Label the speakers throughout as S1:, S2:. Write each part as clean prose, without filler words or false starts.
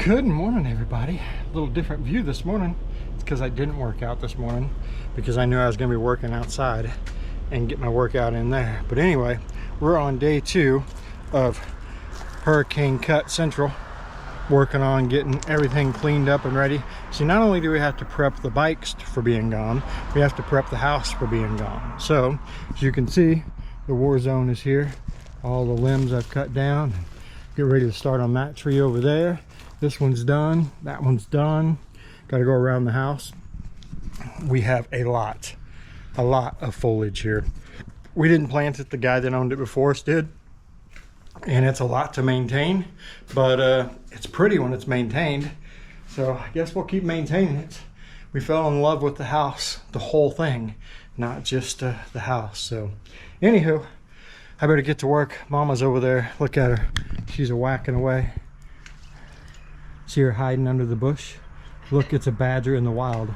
S1: Good morning, everybody. A little different view this morning. It's because I didn't work out this morning because I knew I was going to be working outside and get my workout in there. But anyway, we're on day 2 of Hurricane Cut Central, working on getting everything cleaned up and ready. See, not only do we have to prep the bikes for being gone, we have to prep the house for being gone. So, as you can see, the war zone is here. All the limbs I've cut down. Get ready to start on that tree over there. This one's done, that one's done. Got to go around the house. We have a lot of foliage here. We didn't plant it, the guy that owned it before us did. And it's a lot to maintain, but it's pretty when it's maintained. So I guess we'll keep maintaining it. We fell in love with the house, the whole thing, not just the house. So anywho, I better get to work. Mama's over there, look at her. She's a whacking away. See her hiding under the bush? Look, it's a badger in the wild.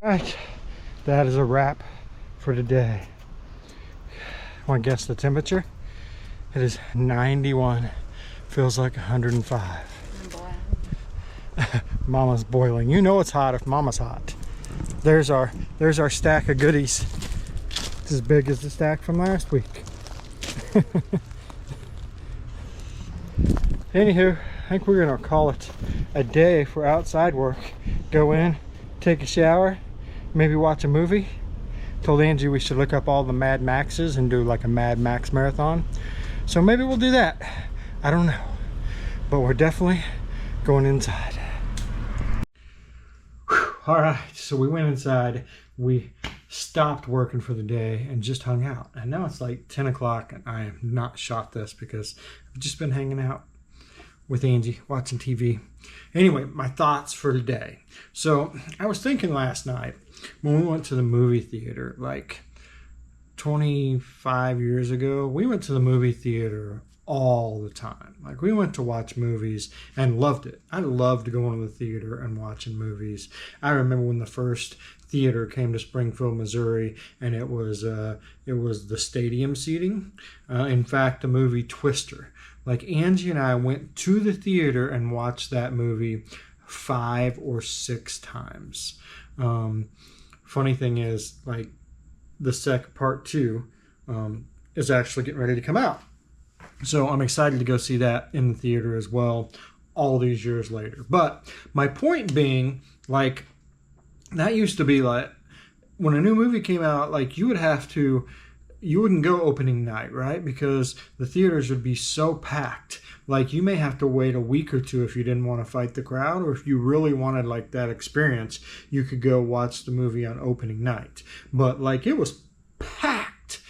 S1: All right, that is a wrap for today. Want to guess the temperature? It is 91. Feels like 105. Mama's boiling. You know it's hot if Mama's hot. There's our stack of goodies. It's as big as the stack from last week. Anywho, I think we're gonna call it a day for outside work. Go in, take a shower, maybe watch a movie. Told Angie we should look up all the Mad Maxes and do like a Mad Max marathon. So maybe we'll do that. I don't know. But we're definitely going inside. Whew. All right, so we went inside. We stopped working for the day and just hung out. And now it's like 10 o'clock and I have not shot this because I've just been hanging out with Angie, watching TV. Anyway, my thoughts for today. So I was thinking last night when we went to the movie theater, like 25 years ago, we went to the movie theater all the time. Like we went to watch movies and loved it. I loved going to the theater and watching movies. I remember when the first theater came to Springfield, Missouri, and it was the stadium seating. In fact, the movie Twister. Like Angie and I went to the theater and watched that movie 5 or 6 times. Funny thing is, like the second part 2 is actually getting ready to come out. So I'm excited to go see that in the theater as well, all these years later. But my point being, like, that used to be like, when a new movie came out, like you wouldn't go opening night, right? Because the theaters would be so packed. Like you may have to wait a week or 2 if you didn't want to fight the crowd, or if you really wanted like that experience, you could go watch the movie on opening night. But like it was packed.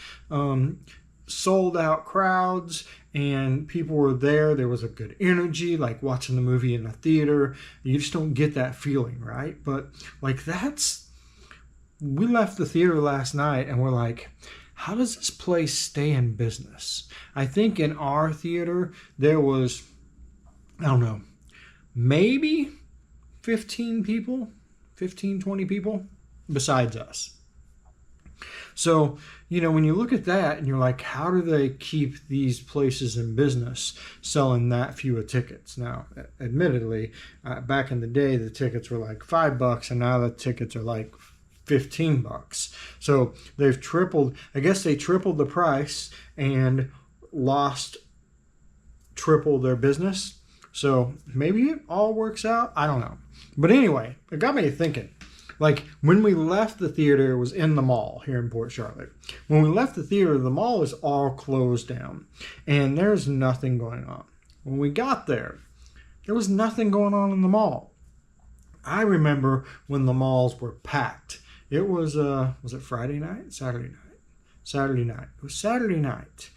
S1: Sold out crowds and people were there. There was a good energy, like watching the movie in the theater. You just don't get that feeling, right? But like we left the theater last night and we're like, how does this place stay in business? I think in our theater there was, I don't know, maybe 15 people, 15, 20 people besides us. So, you know, when you look at that and you're like, how do they keep these places in business selling that few of tickets? Now, admittedly, back in the day, the tickets were like $5 and now the tickets are like $15. So they've tripled, I guess they tripled the price and lost triple their business. So maybe it all works out. I don't know. But anyway, it got me thinking. Like when we left the theater, it was in the mall here in Port Charlotte. When we left the theater, the mall is all closed down and there's nothing going on. When we got there, there was nothing going on in the mall. I remember when the malls were packed. It was it Friday night? Saturday night. Saturday night. It was Saturday night.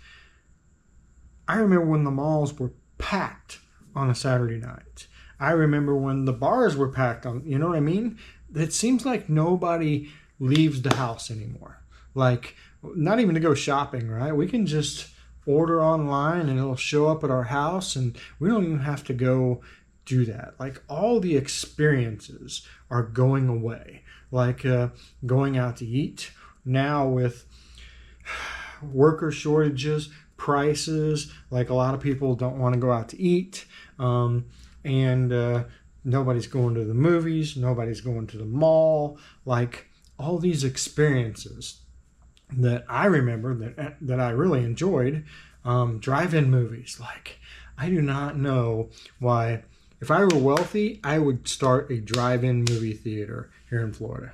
S1: I remember when the malls were packed on a Saturday night. I remember when the bars were packed on, you know what I mean? It seems like nobody leaves the house anymore. Like, not even to go shopping, right? We can just order online and it'll show up at our house and we don't even have to go do that. Like, all the experiences are going away. Like going out to eat. Now with worker shortages, prices. Like, a lot of people don't want to go out to eat, and nobody's going to the movies, nobody's going to the mall. Like, all these experiences that I remember that I really enjoyed, drive-in movies. Like, I do not know why. If I were wealthy, I would start a drive-in movie theater here in Florida.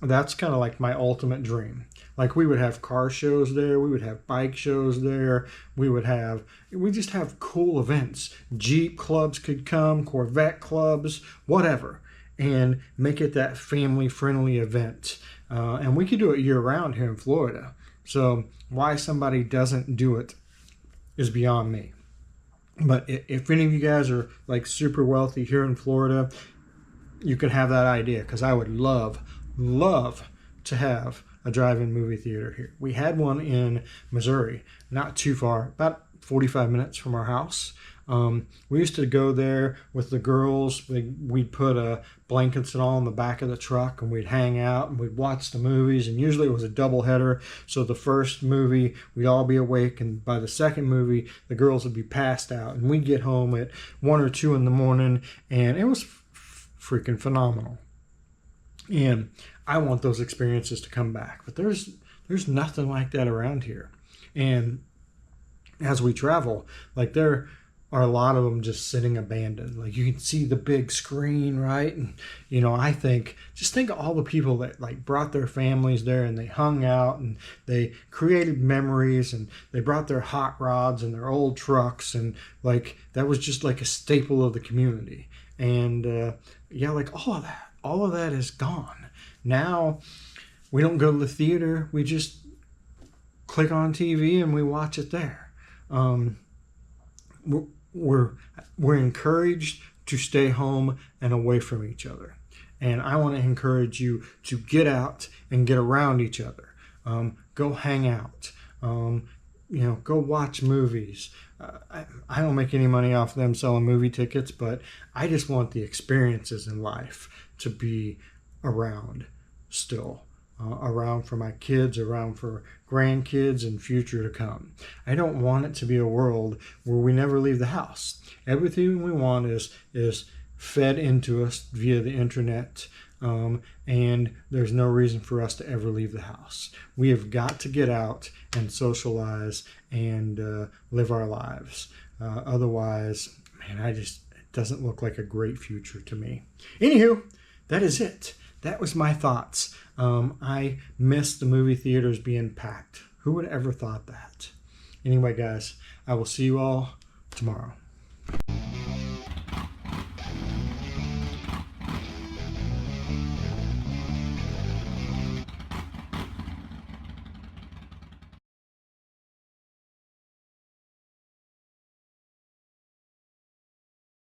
S1: That's kind of like my ultimate dream. Like, we would have car shows there, we would have bike shows there, we just have cool events. Jeep clubs could come, Corvette clubs, whatever, and make it that family-friendly event. And we could do it year-round here in Florida. So why somebody doesn't do it is beyond me. But if any of you guys are like super wealthy here in Florida, you could have that idea, because I would love to have a drive-in movie theater here. We had one in Missouri, not too far, about 45 minutes from our house. We used to go there with the girls. We'd put blankets and all in the back of the truck, and we'd hang out and we'd watch the movies. And usually it was a double header. So the first movie, we'd all be awake, and by the second movie, the girls would be passed out. And we'd get home at 1 or 2 in the morning, and it was freaking phenomenal. And I want those experiences to come back. But there's nothing like that around here. And as we travel, like, there are a lot of them just sitting abandoned. Like, you can see the big screen, right? And, I think of all the people that like brought their families there, and they hung out and they created memories, and they brought their hot rods and their old trucks, and like, that was just like a staple of the community. And like, all of that is gone. Now we don't go to the theater. We just click on TV and we watch it there. We're encouraged to stay home and away from each other. And I want to encourage you to get out and get around each other. Go hang out. Go watch movies. I don't make any money off them selling movie tickets, but I just want the experiences in life to be around still. Around for my kids, around for grandkids and future to come. I don't want it to be a world where we never leave the house. Everything we want is fed into us via the internet, and there's no reason for us to ever leave the house. We have got to get out and socialize and live our lives. Otherwise, man, it doesn't look like a great future to me. Anywho, that is it. That was my thoughts. I miss the movie theaters being packed. Who would ever thought that? Anyway, guys, I will see you all tomorrow.